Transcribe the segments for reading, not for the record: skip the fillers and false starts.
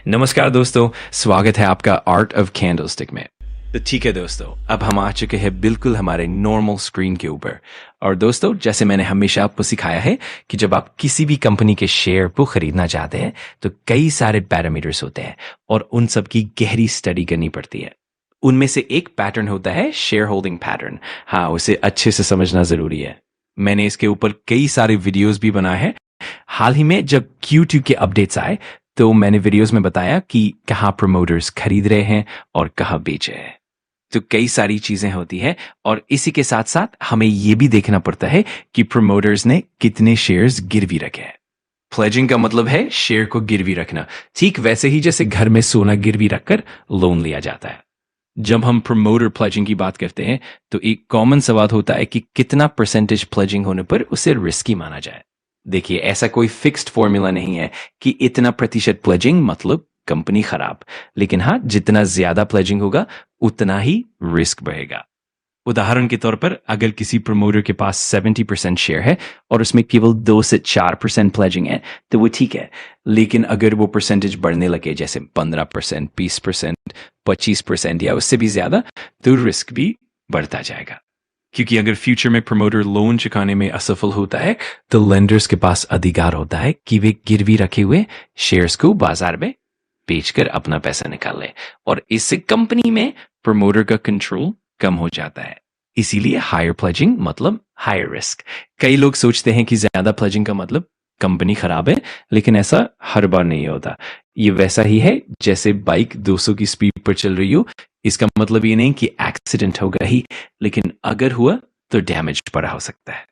नमस्कार दोस्तों, स्वागत है आपका आर्ट ऑफ कैंडलस्टिक में। तो ठीक है दोस्तों, अब हम आ चुके हैं बिल्कुल हमारे नॉर्मल स्क्रीन के ऊपर। और दोस्तों, जैसे मैंने हमेशा आपको सिखाया है कि जब आप किसी भी कंपनी के शेयर को खरीदना चाहते हैं तो कई सारे पैरामीटर्स होते हैं और उन सब की गहरी स्टडी करनी पड़ती है। उनमें से एक पैटर्न होता है शेयर होल्डिंग पैटर्न। हाँ, उसे अच्छे से समझना जरूरी है। मैंने इसके ऊपर कई सारे वीडियोस भी बनाए हैं। हाल ही में जब Q2 के अपडेट्स आए तो मैंने वीडियोस में बताया कि कहाँ प्रमोटर्स खरीद रहे हैं और कहाँ बेच रहे हैं। तो कई सारी चीजें होती है और इसी के साथ साथ हमें यह भी देखना पड़ता है कि प्रमोटर्स ने कितने शेयर्स गिरवी रखे हैं। प्लेजिंग का मतलब है शेयर को गिरवी रखना, ठीक वैसे ही जैसे घर में सोना गिरवी रखकर लोन लिया जाता है। जब हम प्रमोटर प्लेजिंग की बात करते हैं तो एक कॉमन सवाल होता है कि कितना परसेंटेज प्लेजिंग होने पर उसे रिस्की माना जाए। देखिए, ऐसा कोई फिक्स्ड फॉर्मूला नहीं है कि इतना प्रतिशत प्लेजिंग मतलब कंपनी खराब, लेकिन हाँ, जितना ज्यादा प्लेजिंग होगा उतना ही रिस्क बढ़ेगा। उदाहरण के तौर पर अगर किसी प्रमोटर के पास 70% शेयर है और उसमें केवल 2 से 4% प्लेजिंग है तो वो ठीक है। लेकिन अगर वो परसेंटेज बढ़ने लगे, जैसे 15%, 20%, 25% या उससे भी ज्यादा, तो रिस्क भी बढ़ता जाएगा। क्योंकि अगर फ्यूचर में प्रमोटर लोन चुकाने में असफल होता है तो लेंडर्स के पास अधिकार होता है कि वे गिरवी रखे हुए शेयर्स को बाजार में बेचकर अपना पैसा निकाल ले, और इससे कंपनी में प्रमोटर का कंट्रोल कम हो जाता है। इसीलिए हायर प्लेजिंग मतलब हायर रिस्क। कई लोग सोचते हैं कि ज्यादा प्लेजिंग का मतलब कंपनी खराब है, लेकिन ऐसा हर बार नहीं होता। ये वैसा ही है जैसे बाइक 200 की स्पीड पर चल रही हो। इसका मतलब ये नहीं कि एक्सीडेंट होगा ही, लेकिन अगर हुआ तो डैमेज पड़ा हो सकता है।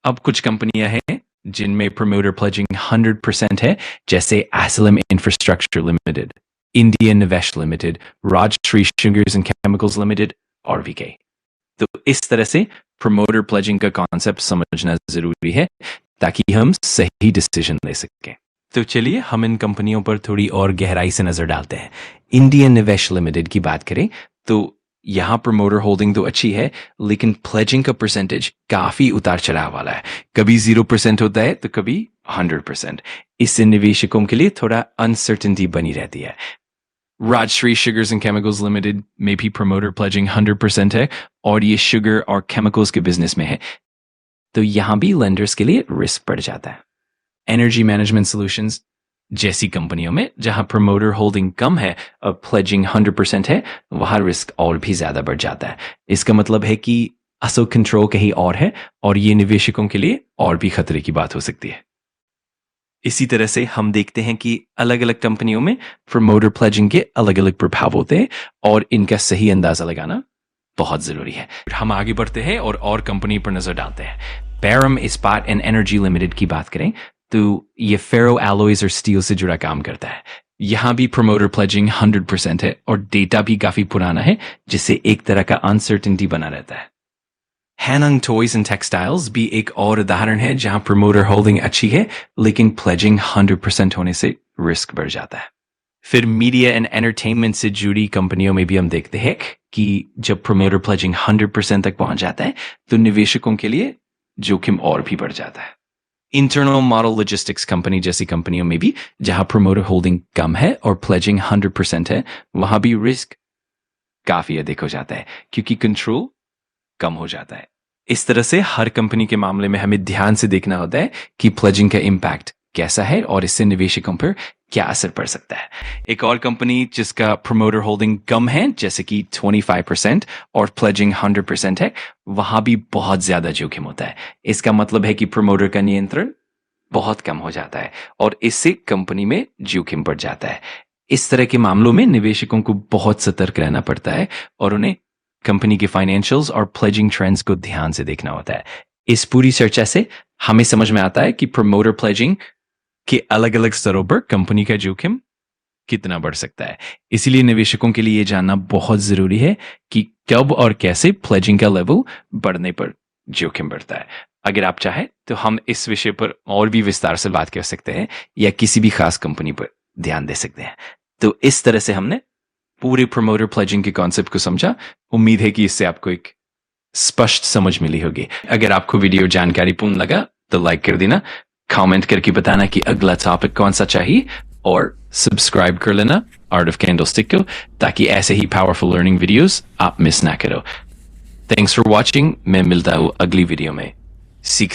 अब कुछ कंपनियां हैं जिनमें प्रमोटर प्लेजिंग 100% है, जैसे SLM infrastructure limited, Indian Nivesh limited, Rajshree sugars and chemicals limited और भी कई। तो इस तरह से प्रमोटर प्लेजिंग का कॉन्सेप्ट समझना जरूरी है ताकि हम सही डिसीजन ले सकें। तो चलिए हम इन कंपनियों पर थोड़ी और गहराई से नजर डालते हैं। इंडियन निवेश लिमिटेड की बात करें तो यहां प्रमोटर होल्डिंग तो अच्छी है, लेकिन प्लेजिंग का परसेंटेज काफी उतार चढ़ाव वाला है। कभी 0% होता है तो कभी 100%। इससे निवेशकों के लिए थोड़ा अनसर्टेनिटी बनी रहती है। Rajshree sugars and chemicals limited में भी प्रमोटर प्लेजिंग 100% है और ये शुगर और केमिकल्स के बिजनेस में है, तो यहां भी लेंडर्स के लिए रिस्क बढ़ जाता है। एनर्जी मैनेजमेंट सॉल्यूशंस जैसी कंपनियों में जहां प्रमोटर होल्डिंग कम है और प्लेजिंग 100% है, वहां रिस्क और भी ज्यादा बढ़ जाता है। इसका मतलब है कि असल कंट्रोल कहीं और है और ये निवेशकों के लिए और भी खतरे की बात हो सकती है। इसी तरह से हम देखते हैं कि अलग अलग कंपनियों में प्रमोटर प्लेजिंग के अलग अलग प्रभाव होते हैं और इनका सही अंदाजा लगाना बहुत जरूरी है। हम आगे बढ़ते हैं और कंपनी पर नजर डालते हैं। बैरम इस्पात एंड एनर्जी लिमिटेड की बात करें तो ये फेरो एलॉयज और स्टील से जुड़ा काम करता है। यहां भी प्रमोटर प्लेजिंग 100% है और डेटा भी काफी पुराना है, जिससे एक तरह का अनसर्टेनिटी बना रहता है। हैनंग टॉयज एंड टेक्सटाइल्स भी एक और उदाहरण है जहां प्रमोटर होल्डिंग अच्छी है, लेकिन प्लेजिंग 100% होने से रिस्क बढ़ जाता है। फिर मीडिया एंड एंटरटेनमेंट से जुड़ी कंपनियों में भी हम देखते हैं कि जब प्रमोटर प्लेजिंग 100% तक पहुंच जाता है तो निवेशकों के लिए जोखिम और भी बढ़ जाता है। इंटरनल मॉडल लॉजिस्टिक्स कंपनी जैसी कंपनियों में भी जहां प्रमोटर होल्डिंग कम है और प्लेजिंग 100% है, वहां भी रिस्क काफी अधिक हो जाता है क्योंकि कंट्रोल कम हो जाता है। इस तरह से हर कंपनी के मामले में हमें ध्यान से देखना होता है कि प्लेजिंग का इम्पैक्ट कैसा है और इससे निवेशकों पर क्या असर पड़ सकता है। एक और कंपनी जिसका प्रमोटर होल्डिंग कम है, जैसे कि 25% और प्लेजिंग 100% है, वहां भी बहुत ज्यादा जोखिम होता है। इसका मतलब है कि प्रमोटर का नियंत्रण बहुत कम हो जाता है और इससे कंपनी में जोखिम बढ़ जाता है। इस तरह के मामलों में निवेशकों को बहुत सतर्क रहना पड़ता है और उन्हें कंपनी के फाइनेंशियल्स और प्लेजिंग ट्रेंड्स को ध्यान से देखना होता है। इस पूरी चर्चा से हमें समझ में आता है कि प्रमोटर प्लेजिंग के अलग अलग स्तरों पर कंपनी का जोखिम कितना बढ़ सकता है। इसीलिए निवेशकों के लिए यह जानना बहुत जरूरी है कि कब और कैसे प्लेजिंग का लेवल बढ़ने पर जोखिम बढ़ता है। अगर आप चाहें तो हम इस विषय पर और भी विस्तार से बात कर सकते हैं या किसी भी खास कंपनी पर ध्यान दे सकते हैं। तो इस तरह से हमने पूरे प्रमोटर प्लेजिंग के कॉन्सेप्ट को समझा। उम्मीद है कि इससे आपको एक स्पष्ट समझ मिली होगी। अगर आपको वीडियो जानकारीपूर्ण लगा तो लाइक कर देना, कमेंट करके बताना कि अगला टॉपिक कौन सा चाहिए और सब्सक्राइब कर लेना आर्ट ऑफ कैंडलस्टिक को, ताकि ऐसे ही पावरफुल लर्निंग वीडियोस आप मिस ना करो। Thanks for watching. मैं मिलता हूँ अगली वीडियो में। सीखते